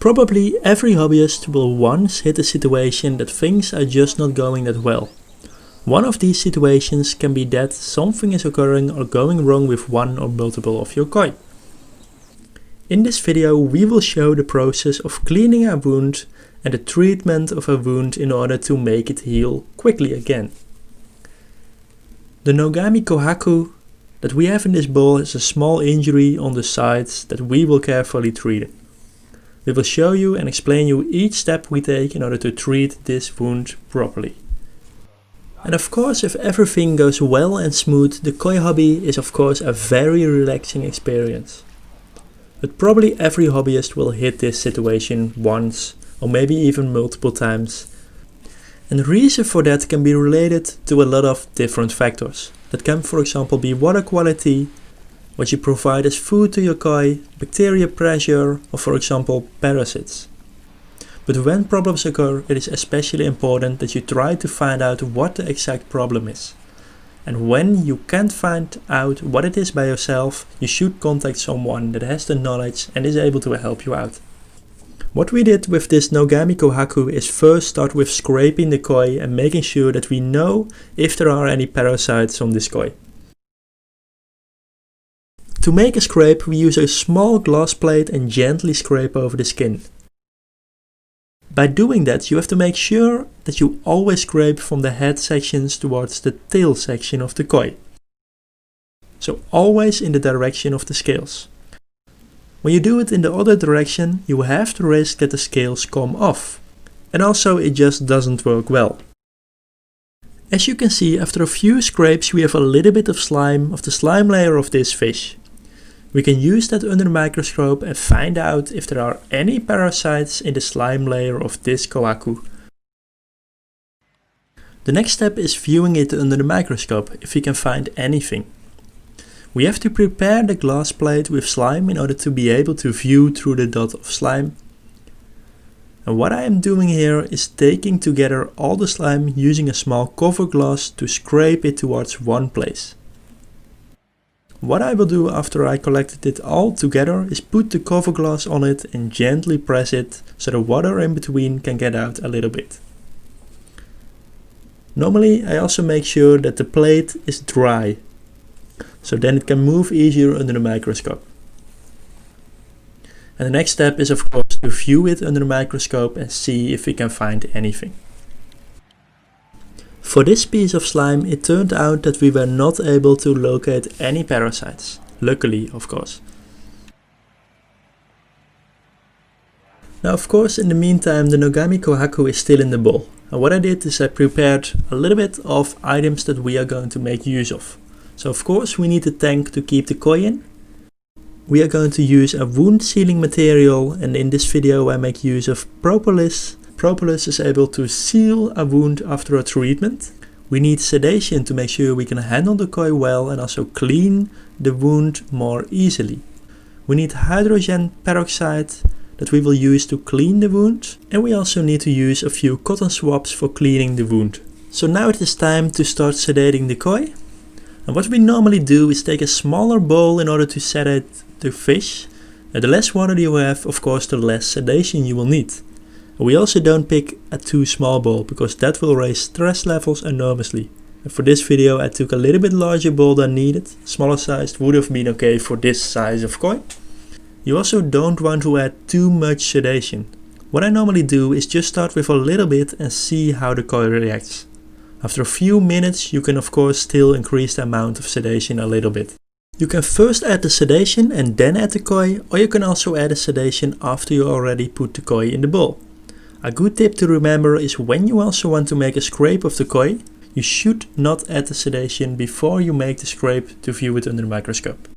Probably every hobbyist will once hit a situation that things are just not going that well. One of these situations can be that something is occurring or going wrong with one or multiple of your koi. In this video we will show the process of cleaning a wound and the treatment of a wound in order to make it heal quickly again. The Nogami Kohaku that we have in this bowl is a small injury on the sides that we will carefully treat. We will show you and explain you each step we take in order to treat this wound properly. And of course, if everything goes well and smooth, the koi hobby is of course a very relaxing experience. But probably every hobbyist will hit this situation once or maybe even multiple times. And the reason for that can be related to a lot of different factors. That can, for example, be water quality, what you provide as food to your koi, bacteria pressure, or for example parasites. But when problems occur, it is especially important that you try to find out what the exact problem is. And when you can't find out what it is by yourself, you should contact someone that has the knowledge and is able to help you out. What we did with this Nogami Kohaku is first start with scraping the koi and making sure that we know if there are any parasites on this koi. To make a scrape, we use a small glass plate and gently scrape over the skin. By doing that, you have to make sure that you always scrape from the head sections towards the tail section of the koi. So always in the direction of the scales. When you do it in the other direction, you have to risk that the scales come off. And also it just doesn't work well. As you can see, after a few scrapes we have a little bit of slime of the slime layer of this fish. We can use that under the microscope and find out if there are any parasites in the slime layer of this kohaku. The next step is viewing it under the microscope if we can find anything. We have to prepare the glass plate with slime in order to be able to view through the dot of slime. And what I am doing here is taking together all the slime using a small cover glass to scrape it towards one place. What I will do after I collected it all together is put the cover glass on it and gently press it so the water in between can get out a little bit. Normally I also make sure that the plate is dry, so then it can move easier under the microscope. And the next step is of course to view it under the microscope and see if we can find anything. For this piece of slime it turned out that we were not able to locate any parasites. Luckily, of course. Now of course in the meantime the Nogami Kohaku is still in the bowl. And what I did is I prepared a little bit of items that we are going to make use of. So of course we need a tank to keep the koi in. We are going to use a wound sealing material, and in this video I make use of propolis. Propolis is able to seal a wound after a treatment. We need sedation to make sure we can handle the koi well and also clean the wound more easily. We need hydrogen peroxide that we will use to clean the wound, and we also need to use a few cotton swabs for cleaning the wound. So now it is time to start sedating the koi. And what we normally do is take a smaller bowl in order to sedate the fish. The less water you have, of course, the less sedation you will need. We also don't pick a too small bowl because that will raise stress levels enormously. And for this video I took a little bit larger bowl than needed. Smaller sized would have been okay for this size of koi. You also don't want to add too much sedation. What I normally do is just start with a little bit and see how the koi reacts. After a few minutes you can of course still increase the amount of sedation a little bit. You can first add the sedation and then add the koi, or you can also add the sedation after you already put the koi in the bowl. A good tip to remember is when you also want to make a scrape of the koi, you should not add the sedation before you make the scrape to view it under the microscope.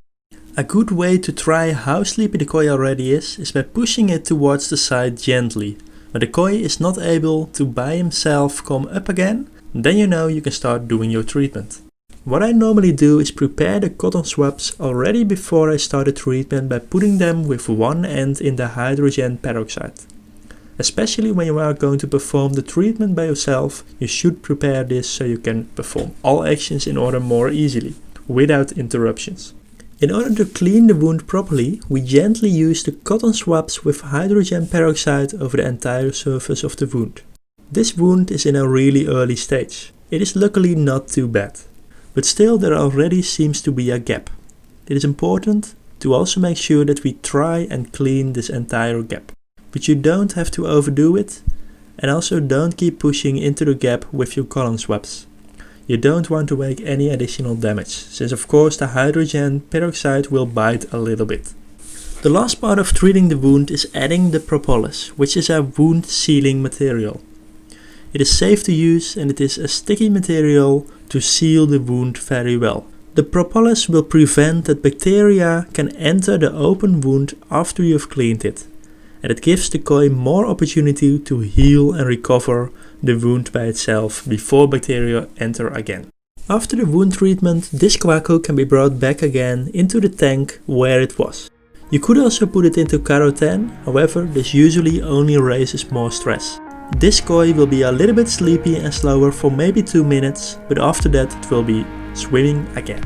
A good way to try how sleepy the koi already is by pushing it towards the side gently. When the koi is not able to by himself come up again, then you know you can start doing your treatment. What I normally do is prepare the cotton swabs already before I start the treatment by putting them with one end in the hydrogen peroxide. Especially when you are going to perform the treatment by yourself, you should prepare this so you can perform all actions in order more easily, without interruptions. In order to clean the wound properly, we gently use the cotton swabs with hydrogen peroxide over the entire surface of the wound. This wound is in a really early stage. It is luckily not too bad, but still there already seems to be a gap. It is important to also make sure that we try and clean this entire gap. But you don't have to overdo it, and also don't keep pushing into the gap with your cotton swabs. You don't want to make any additional damage, since of course the hydrogen peroxide will bite a little bit. The last part of treating the wound is adding the propolis, which is a wound sealing material. It is safe to use and it is a sticky material to seal the wound very well. The propolis will prevent that bacteria can enter the open wound after you've cleaned it, and it gives the koi more opportunity to heal and recover the wound by itself before bacteria enter again. After the wound treatment, this kohaku can be brought back again into the tank where it was. You could also put it into carotene, however this usually only raises more stress. This koi will be a little bit sleepy and slower for maybe 2 minutes, but after that it will be swimming again.